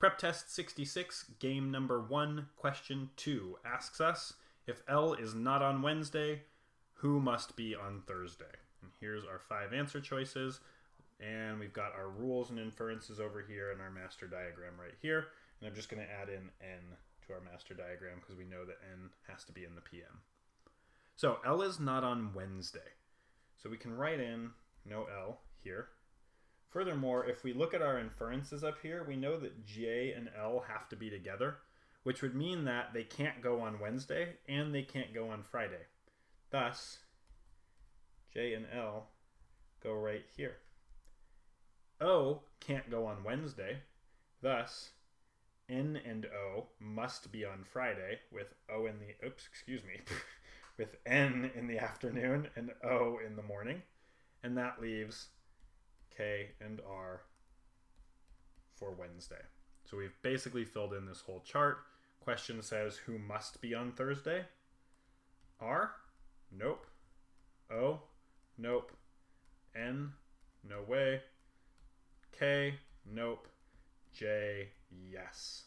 Prep Test 66, game number 1, question 2 asks us, if L is not on Wednesday, who must be on Thursday? And here's our 5 answer choices, and we've got our rules and inferences over here and our master diagram right here. And I'm just going to add in N to our master diagram because we know that N has to be in the PM. So L is not on Wednesday. So we can write in no L here. Furthermore, if we look at our inferences up here, we know that J and L have to be together, which would mean that they can't go on Wednesday and they can't go on Friday. Thus, J and L go right here. O can't go on Wednesday. Thus, N and O must be on Friday with with N in the afternoon and O in the morning. And that leaves K and R for Wednesday. So we've basically filled in this whole chart. Question says, who must be on Thursday? R? Nope. O? Nope. N? No way. K? Nope. J? Yes.